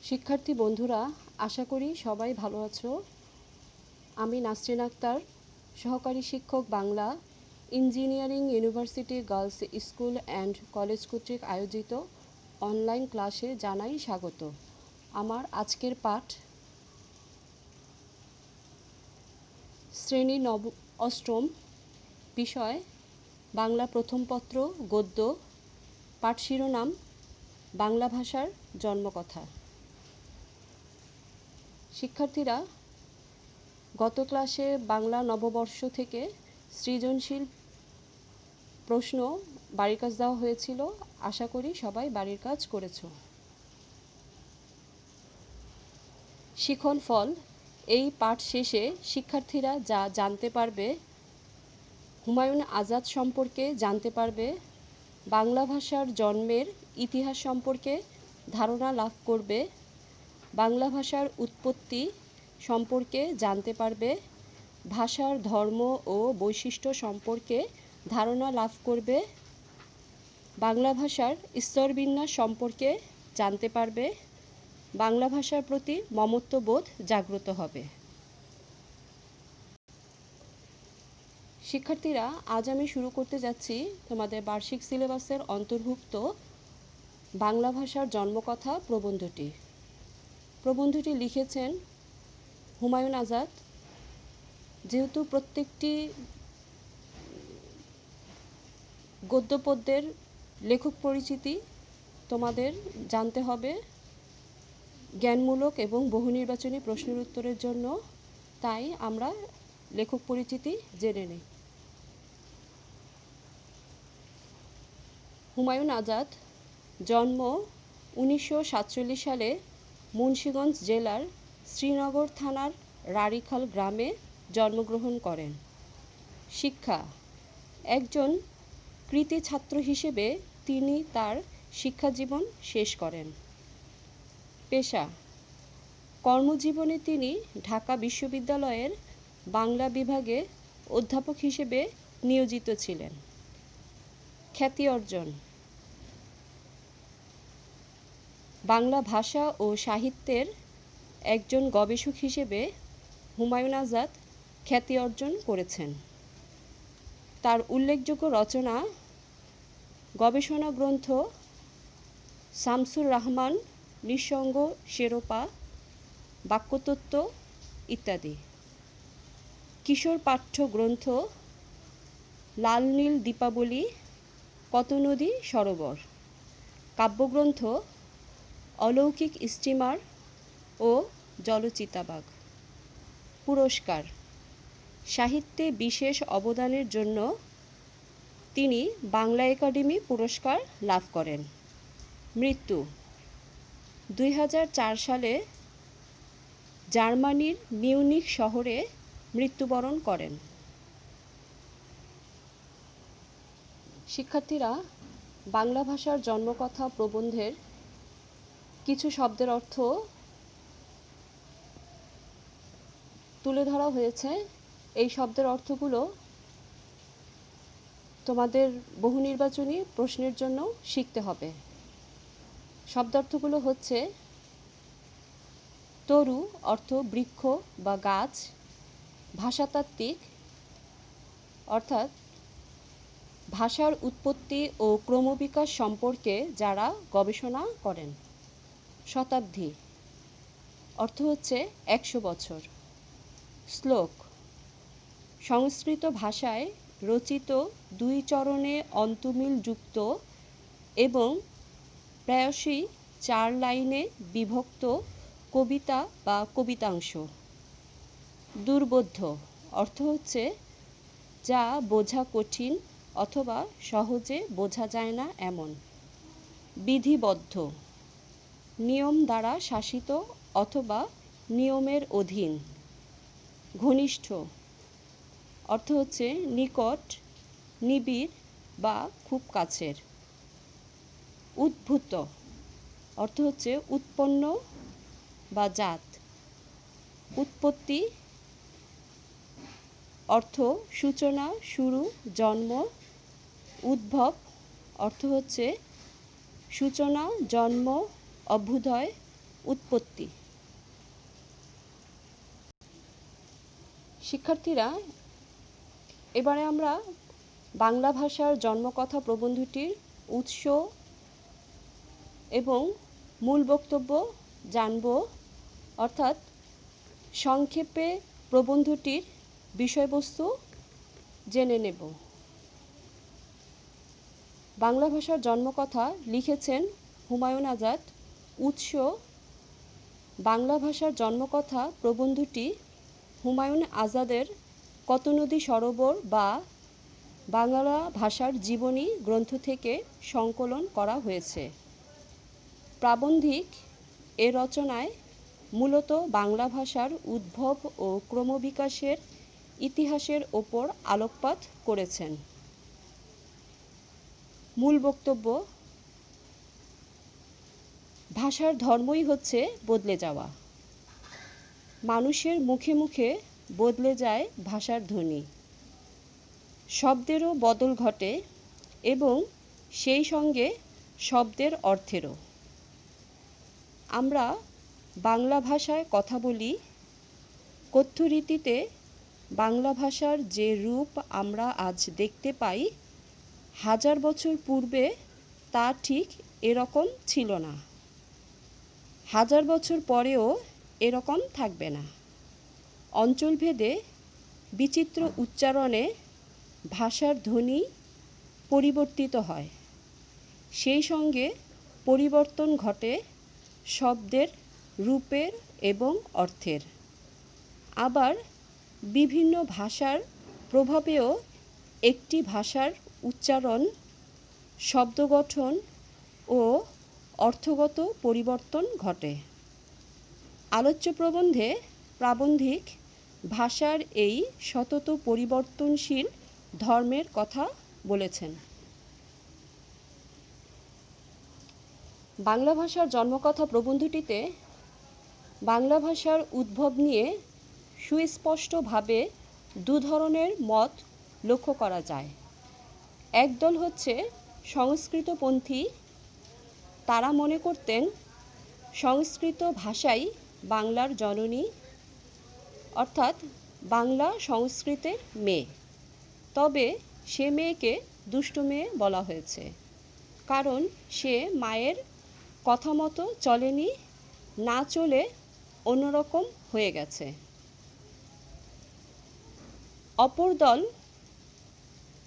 শিক্ষার্থী বন্ধুরা, আশা করি সবাই ভালো আছো। আমি নাসরিন আক্তার, সহকারী শিক্ষক Bangla, engineering university girls school and college কর্তৃক আয়োজিত অনলাইন ক্লাসে জানাই স্বাগত। আমার আজকের পাঠ শ্রেণী অষ্টম, বিষয় বাংলা প্রথম পত্র গদ্য, পাঠ শিরোনাম বাংলা ভাষার জন্মকথা। শিক্ষার্থীরা, গত ক্লাসে বাংলা নববর্ষ থেকে সৃজনশীল প্রশ্ন বাড়ির কাজ দেওয়া হয়েছিল। আশা করি সবাই বাড়ির কাজ করেছো। শিখন ফল, এই পাঠ শেষে শিক্ষার্থীরা যা জানতে পারবে: হুমায়ুন আজাদ সম্পর্কে জানতে পারবে, বাংলা ভাষার জন্মের ইতিহাস সম্পর্কে ধারণা লাভ করবে, বাংলা ভাষার উৎপত্তি সম্পর্কে জানতে পারবে, ভাষার ধর্ম ও বৈশিষ্ট্য সম্পর্কে ধারণা লাভ করবে, বাংলা ভাষার স্তরবিন্যাস সম্পর্কে জানতে পারবে, বাংলা ভাষার প্রতি মমত্ববোধ জাগ্রত হবে। শিক্ষার্থীরা, আজ আমি শুরু করতে যাচ্ছি তোমাদের বার্ষিক সিলেবাসের অন্তর্ভুক্ত বাংলা ভাষার জন্মকথা প্রবন্ধটি। প্রবন্ধটি লিখেছেন হুমায়ুন আজাদ। যেহেতু প্রত্যেকটি গদ্যপদ্যের লেখক পরিচিতি তোমাদের জানতে হবে জ্ঞানমূলক এবং বহুনির্বাচনী প্রশ্নের উত্তরের জন্য, তাই আমরা লেখক পরিচিতি জেনে নিই। হুমায়ুন আজাদ জন্ম 1947 সালে মুন্সিগঞ্জ জেলার শ্রীনগর থানার রাড়িখাল গ্রামে জন্মগ্রহণ করেন। শিক্ষা: একজন কৃতী ছাত্র হিসেবে তিনি তার শিক্ষাজীবন শেষ করেন। পেশা: কর্মজীবনে তিনি ঢাকা বিশ্ববিদ্যালয়ের বাংলা বিভাগে অধ্যাপক হিসেবে নিয়োজিত ছিলেন। খ্যাতি অর্জন: বাংলা ভাষা ও সাহিত্যের একজন গবেষক হিসেবে হুমায়ুন আজাদ খ্যাতি অর্জন করেছেন। তার উল্লেখযোগ্য রচনা: গবেষণা গ্রন্থ শামসুর রাহমান নিঃসঙ্গ শেরপা, বাক্যতত্ত্ব ইত্যাদি। কিশোর পাঠ্য গ্রন্থ লাল নীল দীপাবলি, কত নদী সরোবর। কাব্যগ্রন্থ অলৌকিক স্টিমার ও জলচিতাবাঘ। পুরস্কার: সাহিত্যে বিশেষ অবদানের জন্য তিনি বাংলা একাডেমি পুরস্কার লাভ করেন। মৃত্যু: 2004 সালে জার্মানির মিউনিখ শহরে মৃত্যুবরণ করেন। শিক্ষার্থীরা, বাংলা ভাষার জন্মকথা প্রবন্ধের কিছু শব্দের অর্থ তুলে ধরা হয়েছে। এই শব্দের অর্থগুলো তোমাদের বহুনির্বাচনী প্রশ্নের জন্য শিখতে হবে। শব্দার্থগুলো হচ্ছে: তরু অর্থ বৃক্ষ বা গাছ, ভাষাতাত্ত্বিক অর্থাৎ ভাষার উৎপত্তি ও ক্রমবিকাশ সম্পর্কে যারা গবেষণা করেন। শতাব্দী অর্থ হচ্ছে 100 বছর। শ্লোক সংস্কৃত ভাষায় রচিত 2 চরণে অন্তমিলযুক্ত এবং প্রায়শই 4 লাইনে বিভক্ত কবিতা বা কবিতাংশ। দুর্বোধ্য অর্থ হচ্ছে যা বোঝা কঠিন অথবা সহজে বোঝা যায় না এমন। বিধিবদ্ধ নিয়ম দ্বারা শাসিত অথবা নিয়মের অধীন। ঘনিষ্ঠ অর্থ হচ্ছে নিকট, নিবিড় বা খুব কাছের। উদ্ভূত অর্থ হচ্ছে উৎপন্ন বা জাত। উৎপত্তি অর্থ সূচনা, শুরু, জন্ম। উদ্ভব অর্থ হচ্ছে সূচনা, জন্ম, অভ্যুদয় উৎপত্তি। শিক্ষার্থীরা, এবারে আমরা বাংলা ভাষার জন্মকথা প্রবন্ধটির উৎস এবং মূল বক্তব্য জানব, অর্থাৎ সংক্ষেপে প্রবন্ধটির বিষয়বস্তু জেনে নেব। বাংলা ভাষার জন্মকথা লিখেছেন হুমায়ুন আজাদ। উৎস: বাংলা ভাষার জন্মকথা প্রবন্ধটি হুমায়ুন আজাদের কত নদী সরোবর বা বাংলা ভাষার জীবনী গ্রন্থ থেকে সংকলন করা হয়েছে। প্রাবন্ধিক এ রচনায় মূলত বাংলা ভাষার উদ্ভব ও ক্রমবিকাশের ইতিহাসের ওপর আলোকপাত করেছেন। মূল বক্তব্য: ভাষার ধর্মই হচ্ছে বদলে যাওয়া। মানুষের মুখে মুখে বদলে যায় ভাষার ধ্বনি। শব্দেরও বদল ঘটে এবং সেই সঙ্গে শব্দের অর্থেরও। আমরা বাংলা ভাষায় কথা বলি, কথ্যরীতিতে বাংলা ভাষার যে রূপ আমরা আজ দেখতে পাই, 1000 বছর পূর্বে তা ঠিক এরকম ছিল না। 1000 বছর পরেও এরকম থাকবে না। অঞ্চলভেদে বিচিত্র উচ্চারণে ভাষার ধ্বনি পরিবর্তিত হয়। সেই সঙ্গে পরিবর্তন ঘটে শব্দের রূপের এবং অর্থের। আবার বিভিন্ন ভাষার প্রভাবেও একটি ভাষার উচ্চারণ, শব্দগঠন ও অর্থগত পরিবর্তন ঘটে। আলোচ্য প্রবন্ধে প্রাবন্ধিক ভাষার এই সতত পরিবর্তনশীল ধর্মের কথা বলেছেন। বাংলা ভাষার জন্মকথা প্রবন্ধটিতে বাংলা ভাষার উদ্ভব নিয়ে সুস্পষ্টভাবে দু ধরনের মত লক্ষ্য করা যায়। একদল হচ্ছে সংস্কৃতপন্থী। তারা মনে করতেন সংস্কৃত ভাষাই বাংলার জননী, অর্থাৎ বাংলা সংস্কৃতের মেয়ে। তবে সে মেয়েকে দুষ্টু মেয়ে বলা হয়েছে, কারণ সে মায়ের কথা মতো চলেনি, না চলে অন্যরকম হয়ে গেছে। অপর দল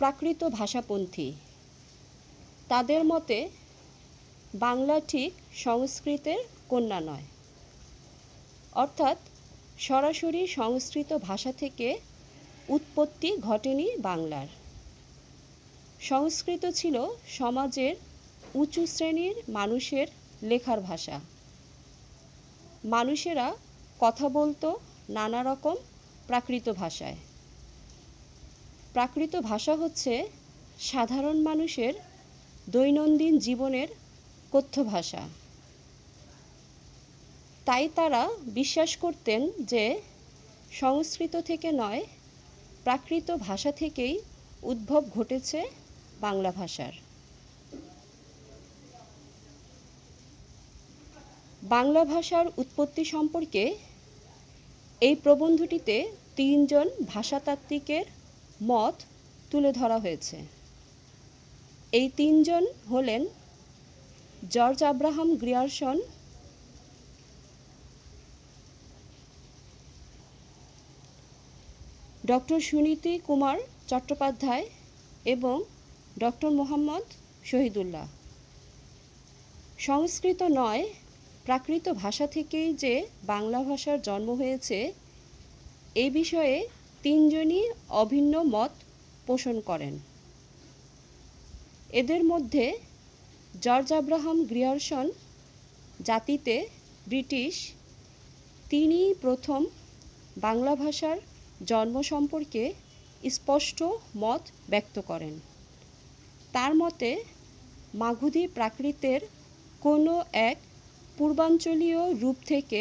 প্রাকৃত ভাষাপন্থী। তাদের মতে বাংলা ঠিক সংস্কৃতের কন্যা নয়, অর্থাৎ সরাসরি সংস্কৃত ভাষা থেকে উৎপত্তি ঘটেনি বাংলার। সংস্কৃত ছিল সমাজের উঁচু শ্রেণীর মানুষের লেখার ভাষা। মানুষেরা কথা বলতো নানা রকম প্রাকৃত ভাষায়। প্রাকৃত ভাষা হচ্ছে সাধারণ মানুষের দৈনন্দিন জীবনের কথ্য ভাষা। তাই তারা বিশ্বাস করতেন যে সংস্কৃত থেকে নয়, প্রাকৃত ভাষা থেকেই উদ্ভব ঘটেছে বাংলা ভাষার। বাংলা ভাষার উৎপত্তি সম্পর্কে এই প্রবন্ধটিতে 3 জন ভাষাতাত্ত্বিকের মত তুলে ধরা হয়েছে। এই 3 জন হলেন George Abraham Grierson, doctor Suniti Kumar Chattopadhyay এবং ডক্টর মোহাম্মদ শহীদুল্লাহ। সংস্কৃত নয়, প্রাকৃত ভাষা থেকেই যে বাংলা ভাষার জন্ম হয়েছে, এ বিষয়ে 3 জনই অভিন্ন মত পোষণ করেন। এদের মধ্যে জর্জ আব্রাহাম গ্রিয়ারসন জাতিতে ব্রিটিশ। তিনি প্রথম বাংলা ভাষার জন্ম সম্পর্কে স্পষ্ট মত ব্যক্ত করেন। তার মতে মাগধী প্রাকৃতের কোনো এক পূর্বাঞ্চলীয় রূপ থেকে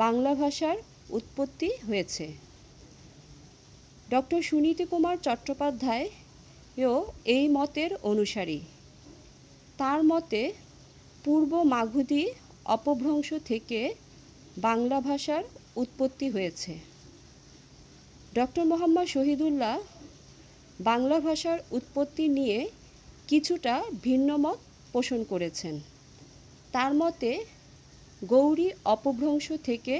বাংলা ভাষার উৎপত্তি হয়েছে। ডক্টর সুনীতি কুমার চট্টোপাধ্যায়ও এই মতের অনুসারী। তার মতে পূর্ব মাগধী অপভ্রংশ থেকে বাংলা ভাষার উৎপত্তি হয়েছে। ডক্টর মোহাম্মদ শহীদুল্লাহ বাংলা ভাষার উৎপত্তি নিয়ে কিছুটা ভিন্নমত পোষণ করেছেন। তার মতে গৌড়ী অপভ্রংশ থেকে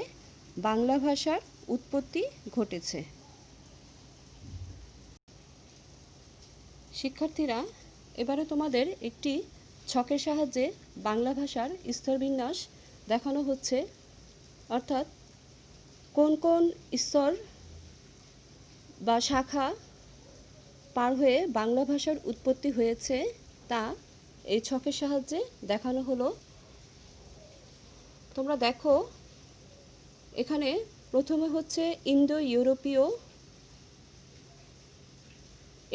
বাংলা ভাষার উৎপত্তি ঘটেছে। শিক্ষার্থীরা, এবারে তোমাদের একটি ছকের সাহায্যে বাংলা ভাষার স্তরবিন্যাস দেখানো হচ্ছে, অর্থাৎ কোন কোন স্তর বা শাখা পার হয়ে বাংলা ভাষার উৎপত্তি হয়েছে তা এই ছকের সাহায্যে দেখানো হলো। তোমরা দেখো, এখানে প্রথমে হচ্ছে ইন্দো ইউরোপীয়,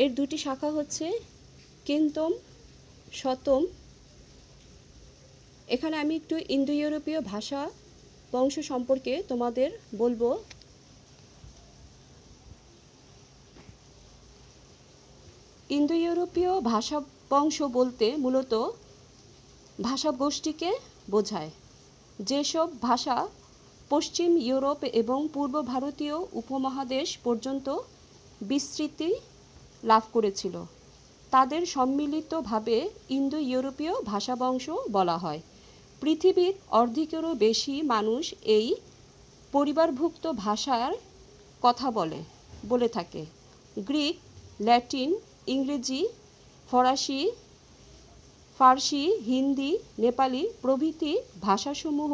এর দুটি শাখা হচ্ছে কেন্তম, শতম। এখানে আমি একটু ইন্দো ইউরোপীয় ভাষা বংশ সম্পর্কে তোমাদের বলবো। ইন্দো ইউরোপীয় ভাষা বংশ বলতে মূলত ভাষা গোষ্ঠীকে বোঝায়, যেসব ভাষা পশ্চিম ইউরোপ এবং পূর্ব ভারতীয় উপমহাদেশ পর্যন্ত বিস্তৃতি লাভ করেছিল তাদের সম্মিলিতভাবে ইন্দো ইউরোপীয় ভাষা বংশ বলা হয়। পৃথিবীর অর্ধেকেরও বেশি মানুষ এই পরিবারভুক্ত ভাষার কথা বলে থাকে। গ্রিক, ল্যাটিন, ইংরেজি, ফরাসি, ফার্সি, হিন্দি, নেপালি প্রভৃতি ভাষাসমূহ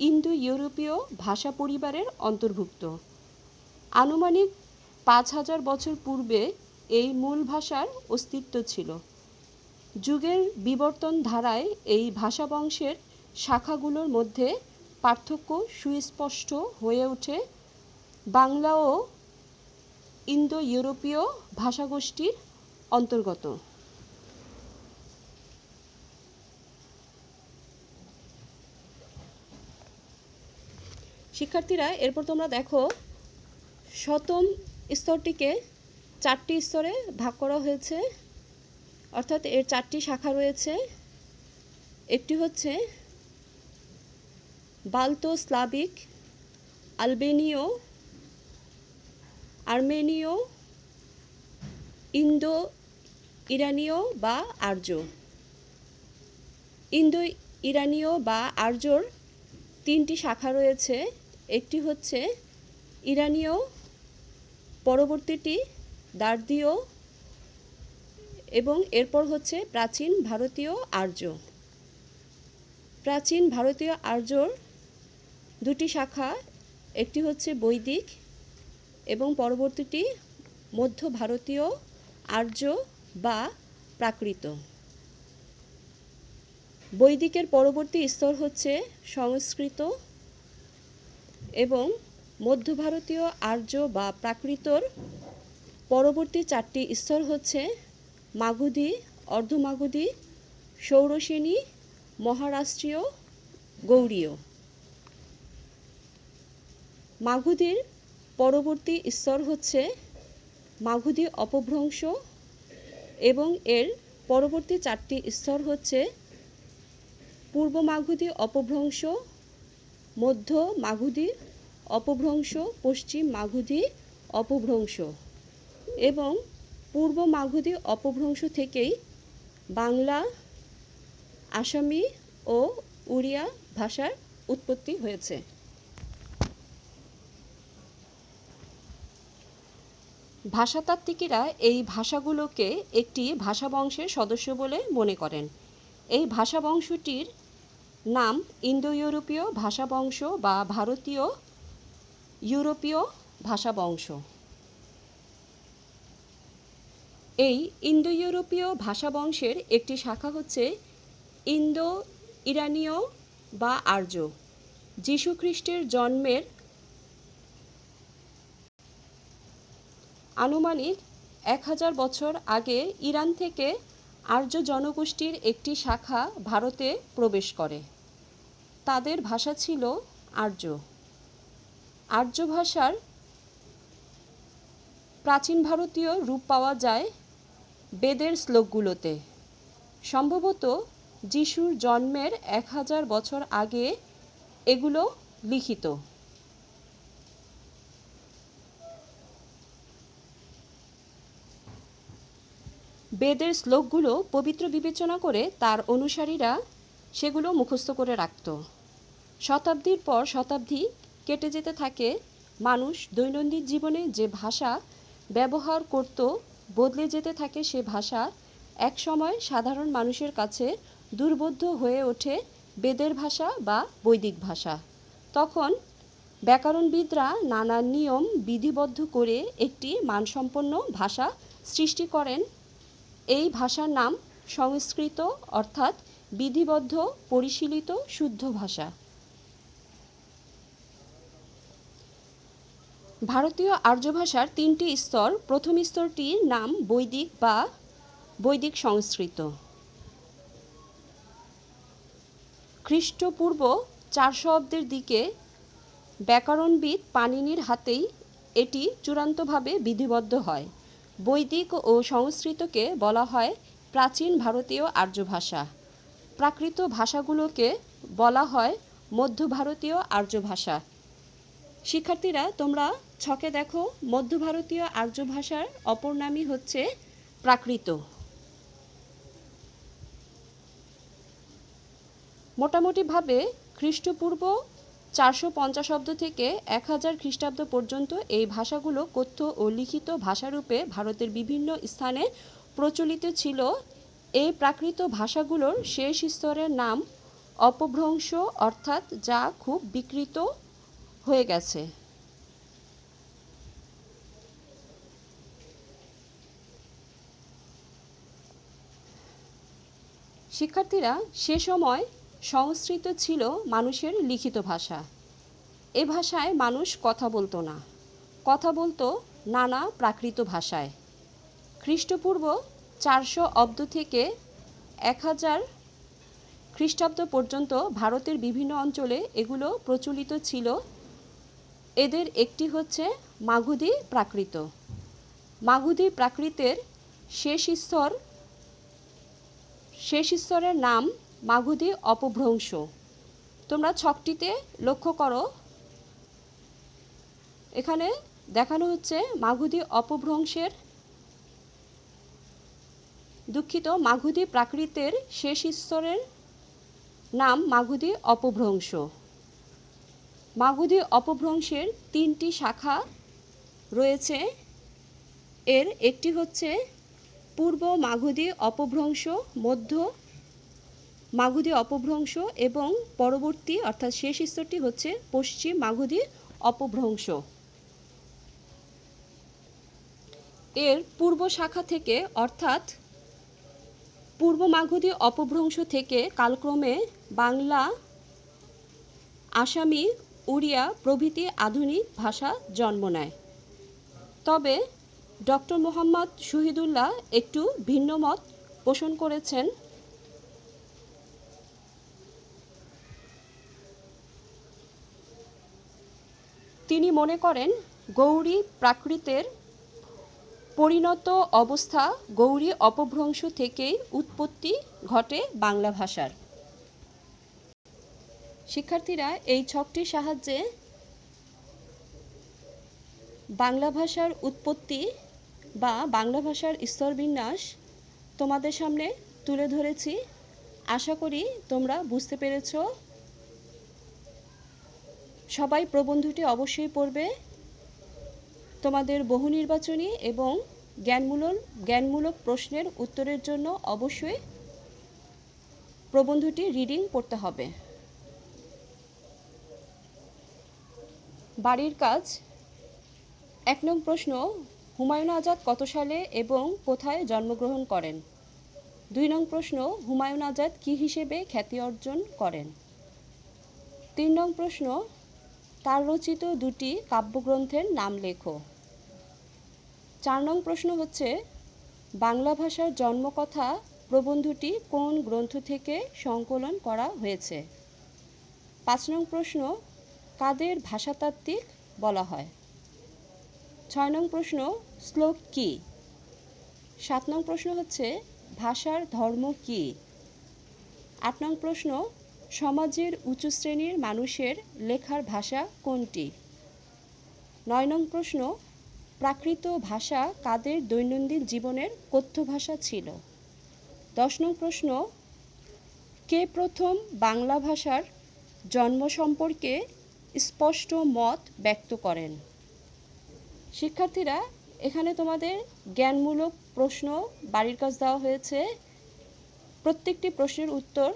ইন্দো ইউরোপীয় ভাষা পরিবারের অন্তর্ভুক্ত। আনুমানিক 5000 বছর পূর্বে এই মূল ভাষার অস্তিত্ব ছিল। যুগের বিবর্তন ধারায় এই ভাষা বংশের শাখাগুলোর মধ্যে পার্থক্য সুস্পষ্ট হয়ে ওঠে। বাংলাও ইন্দো ইউরোপীয় ভাষাগোষ্ঠীর অন্তর্গত। শিক্ষার্থীরা, এরপর তোমরা দেখো, শতম স্তরটিকে 4টি স্তরে ভাগ করা হয়েছে, অর্থাৎ এর 4টি শাখা রয়েছে। একটি হচ্ছে বাল্তো স্লাভিক, আলবেনীয়, আর্মেনীয়, ইন্দো ইরানীয় বা আর্য। ইন্দো ইরানীয় বা আর্যর 3টি শাখা রয়েছে। একটি হচ্ছে ইরানীয়, পরবর্তীটি দার্দীয় এবং এরপর হচ্ছে প্রাচীন ভারতীয় আর্য। প্রাচীন ভারতীয় আর্যর 2টি শাখা, একটি হচ্ছে বৈদিক এবং পরবর্তীটি মধ্য ভারতীয় আর্য বা প্রাকৃত। বৈদিকের পরবর্তী স্তর হচ্ছে সংস্কৃত এবং মধ্য ভারতীয় আর্য বা প্রাকৃতর পরবর্তী 4টি স্তর হচ্ছে মাগধী, অর্ধমাগধী, ষৌড়সেনী, মহারাষ্ট্রীয়, গৌড়ীয়। মাগধীর পরবর্তী স্তর হচ্ছে মাগধী অপভ্রংশ এবং এর পরবর্তী 4টি স্তর হচ্ছে পূর্ব মাগধী অপভ্রংশ, মধ্য মাগধী অপভ্রংশ, পশ্চিম মাগধী অপভ্রংশ এবং পূর্ব মাগধী অপভ্রংশ থেকেই বাংলা, আসামি ও উড়িয়া ভাষার উৎপত্তি হয়েছে। ভাষাতাত্ত্বিকেরা এই ভাষাগুলোকে একটি ভাষা বংশের সদস্য বলে মনে করেন। এই ভাষা বংশটির নাম ইন্দো ইউরোপীয় ভাষা বংশ বা ভারতীয় ইউরোপীয় ভাষা বংশ। এই ইন্দো ইউরোপীয় ভাষা বংশের একটি শাখা হচ্ছে ইন্দো ইরানীয় বা আর্য। যীশু খ্রিস্টের জন্মের আনুমানিক 1000 বছর আগে ইরান থেকে আর্য জনগোষ্ঠীর একটি শাখা ভারতে প্রবেশ করে। তাদের ভাষা ছিল আর্য। আর্য ভাষার প্রাচীন ভারতীয় রূপ পাওয়া যায় বেদের শ্লোকগুলোতে। সম্ভবত যিশুর জন্মের 1000 বছর আগে এগুলো লিখিত। বেদের শ্লোকগুলো পবিত্র বিবেচনা করে তার অনুসারীরা সেগুলো মুখস্থ করে রাখত। শতাব্দীর পর শতাব্দী কেটে যেতে থাকে, মানুষ দৈনন্দিন জীবনে যে ভাষা ব্যবহার করত বদলে যেতে থাকে। সে ভাষা একসময় সাধারণ মানুষের কাছে দুর্বোধ্য হয়ে ওঠে বেদের ভাষা বা বৈদিক ভাষা। তখন ব্যাকরণবিদরা নানা নিয়ম বিধিবদ্ধ করে একটি মানসম্পন্ন ভাষা সৃষ্টি করেন। এই ভাষার নাম সংস্কৃত, অর্থাৎ বিধিবদ্ধ, পরিশীলিত, শুদ্ধ ভাষা। ভারতীয় আর্য ভাষার 3টি স্তর। প্রথম স্তরটির নাম বৈদিক বা বৈদিক সংস্কৃত। খ্রিস্টপূর্ব 400 অব্দের দিকে ব্যাকরণবিদ পাণিনির হাতেই এটি চূড়ান্তভাবে বিধিবদ্ধ হয়। বৈদিক ও সংস্কৃতকে বলা হয় প্রাচীন ভারতীয় আর্য ভাষা। প্রাকৃত ভাষাগুলোকে বলা হয় মধ্য ভারতীয় আর্য ভাষা। শিক্ষার্থীরা, তোমরা ছকে দেখো, মধ্য ভারতীয় আর্য ভাষার অপর নামই হচ্ছে প্রাকৃত। মোটামুটিভাবে খ্রিস্টপূর্ব 450 অব্দ থেকে 1000 খ্রিস্টাব্দ পর্যন্ত এই ভাষাগুলো কথ্য ও লিখিত ভাষারূপে ভারতের বিভিন্ন স্থানে প্রচলিত ছিল। এই প্রাকৃত ভাষাগুলোর শেষ স্তরের নাম অপভ্রংশ, অর্থাৎ যা খুব বিকৃত হয়ে গেছে। শিক্ষার্থীরা, সে সময় সংস্কৃত ছিল মানুষের লিখিত ভাষা। এ ভাষায় মানুষ কথা বলতো না, কথা বলতো নানা প্রাকৃত ভাষায়। খ্রিস্টপূর্ব 400 অব্দ থেকে 1000 খ্রিস্টাব্দ পর্যন্ত ভারতের বিভিন্ন অঞ্চলে এগুলো প্রচলিত ছিল। এদের একটি হচ্ছে মাগধী প্রাকৃত। মাগধী প্রাকৃতের শেষ স্তরের নাম মাগধী অপভ্রংশ। তোমরা ছকটিতে লক্ষ্য করো, এখানে দেখানো হচ্ছে মাগধী অপভ্রংশের, মাগধী প্রাকৃতের শেষ স্তরের নাম মাগধী অপভ্রংশ। মাগধী অপভ্রংশের 3টি শাখা রয়েছে। এর একটি হচ্ছে পূর্ব মাগধী অপভ্রংশ, মধ্য মাগধী অপভ্রংশ এবং পরবর্তী অর্থাৎ শেষ স্তরটি হচ্ছে পশ্চিম মাগধী অপভ্রংশ। এর পূর্ব শাখা থেকে অর্থাৎ পূর্ব মাগধী অপভ্রংশ থেকে কালক্রমে বাংলা, আসামি, উড়িয়া প্রভৃতি আধুনিক ভাষা জন্ম নেয়। তবে ডক্টর মোহাম্মদ শহীদুল্লাহ একটু ভিন্ন মত পোষণ করেছেন। তিনি মনে করেন গৌড়ী প্রাকৃতের পরিণত অবস্থা গৌড়ী অপভ্রংশ থেকেই উৎপত্তি ঘটে বাংলা ভাষার। শিক্ষার্থীরা, এই ছকটির সাহায্যে বাংলা ভাষার উৎপত্তি বা বাংলা ভাষার স্তরবিন্যাস তোমাদের সামনে তুলে ধরেছি। আশা করি তোমরা বুঝতে পেরেছ। সবাই প্রবন্ধটি অবশ্যই পড়বে। তোমাদের বহু নির্বাচনী এবং জ্ঞানমূলক প্রশ্নের উত্তরের জন্য অবশ্যই প্রবন্ধটি রিডিং পড়তে হবে। বাড়ির কাজ। 1 নং প্রশ্ন, হুমায়ুন আজাদ কত সালে এবং কোথায় জন্মগ্রহণ করেন? 2 নং প্রশ্ন, হুমায়ুন আজাদ কী হিসেবে খ্যাতি অর্জন করেন? 3 নং প্রশ্ন, তার রচিত 2টি কাব্যগ্রন্থের নাম লেখো। 4 নং প্রশ্ন হচ্ছে বাংলা ভাষার জন্মকথা প্রবন্ধটি কোন গ্রন্থ থেকে সংকলন করা হয়েছে? 5 নং প্রশ্ন, কাদের ভাষাতাত্ত্বিক বলা হয়? 6 নং প্রশ্ন, শ্লোক কি? 7 নং প্রশ্ন হচ্ছে ভাষার ধর্ম কি? 8 নং প্রশ্ন, সমাজের উঁচু শ্রেণীর মানুষের লেখার ভাষা কোনটি? 9 নং প্রশ্ন, প্রাকৃত ভাষা কাদের দৈনন্দিন জীবনের কথ্য ভাষা ছিল? 10 নং প্রশ্ন, কে প্রথম বাংলা ভাষার জন্ম সম্পর্কে স্পষ্ট মত ব্যক্ত করেন? শিক্ষার্থীরা, এখানে তোমাদের জ্ঞানমূলক প্রশ্ন বাড়ির কাজ দেওয়া হয়েছে। প্রত্যেকটি প্রশ্নের উত্তর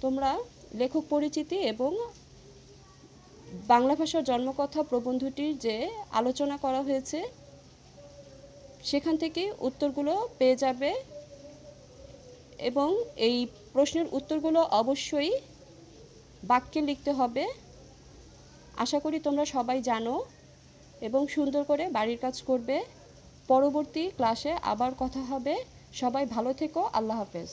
তোমরা লেখক পরিচিতি এবং বাংলা ভাষার জন্মকথা প্রবন্ধটির যে আলোচনা করা হয়েছে সেখান থেকে উত্তরগুলো পেয়ে যাবে এবং এই প্রশ্নের উত্তরগুলো অবশ্যই বাক্যে লিখতে হবে। আশা করি তোমরা সবাই জানো এবং সুন্দর করে বাড়ির কাজ করবে। পরবর্তী ক্লাসে আবার কথা হবে। সবাই ভালো থেকো। আল্লাহ হাফেজ।